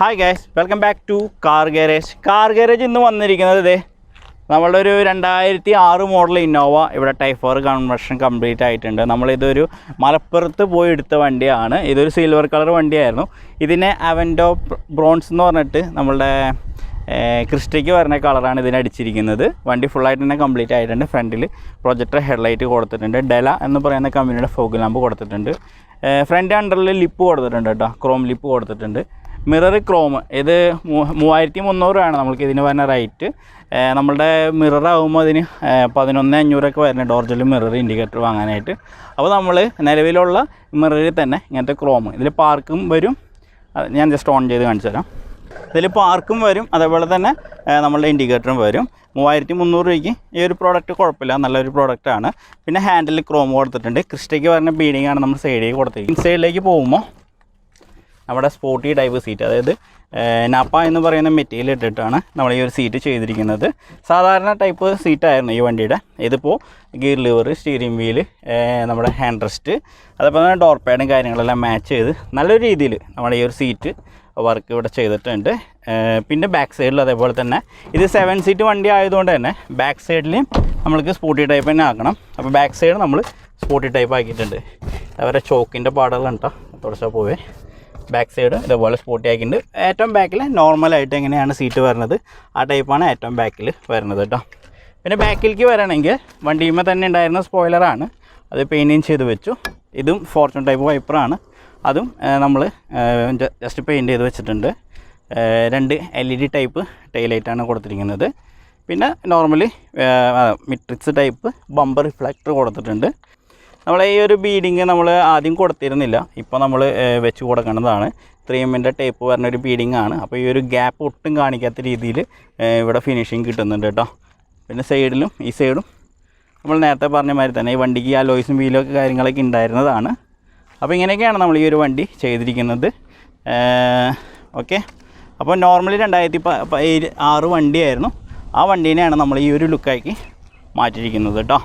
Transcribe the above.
Hi guys, welcome back to Car Garage. Car Garage ഇന്ന് വന്നിരിക്കുന്നത് നമ്മളുടെ ഒരു 2006 മോഡൽ ഇന്നോവ ഇവിടെ ടൈപ്പ് 4 കൺവേർഷൻ കംപ്ലീറ്റ് ആയിട്ടുണ്ട്. നമ്മളിതൊരു മലപ്പുറത്ത് പോയി എടുത്ത വണ്ടിയാണ്. ഇതൊരു സിൽവർ കളർ വണ്ടിയായിരുന്നു. ഇതിനെ അവൻഡോ ബ്രോൺസ് എന്ന് പറഞ്ഞിട്ട് നമ്മളുടെ ക്രിസ്റ്റയ്ക്ക് വരുന്ന കളറാണ് ഇതിന് അടിച്ചിരിക്കുന്നത്. വണ്ടി ഫുള്ളായിട്ട് തന്നെ കംപ്ലീറ്റ് ആയിട്ടുണ്ട്. ഫ്രണ്ടിൽ പ്രൊജക്ടർ ഹെഡ്ലൈറ്റ് കൊടുത്തിട്ടുണ്ട്. ഡെല എന്ന് പറയുന്ന കമ്പനിയുടെ ഫോഗ് ലാമ്പ് കൊടുത്തിട്ടുണ്ട്. ഫ്രണ്ട് അണ്ടറിൽ ലിപ്പ് കൊടുത്തിട്ടുണ്ട് കേട്ടോ, ക്രോം ലിപ്പ് കൊടുത്തിട്ടുണ്ട്. മിറർ ക്രോം, ഇത് 3300 നമ്മൾക്ക് ഇതിന് വരുന്ന റേറ്റ്. നമ്മളുടെ മിറർ ആകുമ്പോൾ അതിന് 11,500 വരുന്ന ഡോർജൽ മിറർ ഇൻഡിക്കേറ്റർ വാങ്ങാനായിട്ട്. അപ്പോൾ നമ്മൾ നിലവിലുള്ള മിററിൽ തന്നെ ഇങ്ങനത്തെ ക്രോം, ഇതിൽ പാർക്കും വരും. ഞാൻ ജസ്റ്റ് ഓൺ ചെയ്ത് കാണിച്ചു തരാം. ഇതിൽ പാർക്കും വരും, അതേപോലെ തന്നെ നമ്മളുടെ ഇൻഡിക്കേറ്ററും വരും. 3300 രൂപയ്ക്ക് ഈ ഒരു പ്രോഡക്റ്റ് കുഴപ്പമില്ല, നല്ലൊരു പ്രോഡക്റ്റാണ്. പിന്നെ ഹാൻഡിൽ ക്രോം കൊടുത്തിട്ടുണ്ട്. ക്രിസ്റ്റയ്ക്ക് വരുന്ന ബീഡിങ്ങാണ് നമ്മൾ സൈഡിലേക്ക് കൊടുത്തിരിക്കുന്നത്. ഇൻസൈഡിലേക്ക് പോകുമ്പോൾ നമ്മുടെ സ്പോർട്ടി ടൈപ്പ് സീറ്റ്, അതായത് നാപ്പ എന്ന് പറയുന്ന മെറ്റീരിയൽ ഇട്ടിട്ടാണ് നമ്മൾ ഈ ഒരു സീറ്റ് ചെയ്തിരിക്കുന്നത്. സാധാരണ ടൈപ്പ് സീറ്റായിരുന്നു ഈ വണ്ടിയുടെ. ഇതിപ്പോൾ ഗിയർ ലിവർ, സ്റ്റിയറിംഗ് വീല്, നമ്മുടെ ഹാൻഡ് റെസ്റ്റ്, അതേപോലെ തന്നെ ഡോർ പാഡും കാര്യങ്ങളെല്ലാം മാച്ച് ചെയ്ത് നല്ലൊരു രീതിയിൽ നമ്മുടെ ഈ ഒരു സീറ്റ് വർക്ക് ഇവിടെ ചെയ്തിട്ടുണ്ട്. പിന്നെ ബാക്ക് സൈഡിൽ അതേപോലെ തന്നെ ഇത് 7 സീറ്റ് വണ്ടി ആയതുകൊണ്ട് തന്നെ ബാക്ക് സൈഡിലും നമ്മൾക്ക് സ്പോർട്ടി ടൈപ്പ് തന്നെ ആക്കണം. അപ്പോൾ ബാക്ക് സൈഡ് നമ്മൾ സ്പോർട്ടി ടൈപ്പ് ആക്കിയിട്ടുണ്ട്. അവരെ ചോക്കിൻ്റെ പാടുകളുണ്ട് കേട്ടോ, തുടച്ചാൽ പോവേ. ബാക്ക് സൈഡ് ഇതേപോലെ സ്പോർട്ടി ആക്കിയിട്ടുണ്ട്. ഏറ്റവും ബാക്കിൽ നോർമലായിട്ട് എങ്ങനെയാണ് സീറ്റ് വരുന്നത് ആ ടൈപ്പാണ് ഏറ്റവും ബാക്കിൽ വരുന്നത് കേട്ടോ. പിന്നെ ബാക്കിലേക്ക് വരണമെങ്കിൽ വണ്ടിയുമ്പോൾ തന്നെ ഉണ്ടായിരുന്ന സ്പോയിലറാണ്, അത് പെയിൻറ്റിങ് ചെയ്ത് വെച്ചു. ഇതും ഫോർച്യൂൺ ടൈപ്പ് വൈപ്പറാണ്, അതും നമ്മൾ ജസ്റ്റ് പെയിൻറ്റ് ചെയ്ത് വെച്ചിട്ടുണ്ട്. 2 LED ടൈപ്പ് ടൈലൈറ്റാണ് കൊടുത്തിരിക്കുന്നത്. പിന്നെ normally matrix type bumper reflector കൊടുത്തിട്ടുണ്ട്. നമ്മളെ ഈ ഒരു ബീഡിങ് നമ്മൾ ആദ്യം കൊടുത്തിരുന്നില്ല, ഇപ്പോൾ നമ്മൾ വെച്ച് കൊടുക്കേണ്ടതാണ്. 3M ടേപ്പ് പറഞ്ഞൊരു ബീഡിങ് ആണ്. അപ്പോൾ ഈ ഒരു ഗ്യാപ്പ് ഒട്ടും കാണിക്കാത്ത രീതിയിൽ ഇവിടെ ഫിനിഷിങ് കിട്ടുന്നുണ്ട് കേട്ടോ. പിന്നെ സൈഡിലും ഈ സൈഡും നമ്മൾ നേരത്തെ പറഞ്ഞ മാതിരി തന്നെ ഈ വണ്ടിക്ക് അലോയ്സും വീലൊക്കെ കാര്യങ്ങളൊക്കെ ഉണ്ടായിരുന്നതാണ്. അപ്പോൾ ഇങ്ങനെയൊക്കെയാണ് നമ്മൾ ഈ ഒരു വണ്ടി ചെയ്തിരിക്കുന്നത്. ഓക്കെ, അപ്പോൾ നോർമലി 2006 വണ്ടിയായിരുന്നു. ആ വണ്ടീനെയാണ് നമ്മൾ ഈ ഒരു ലുക്കാക്കി മാറ്റിയിരിക്കുന്നത് കേട്ടോ.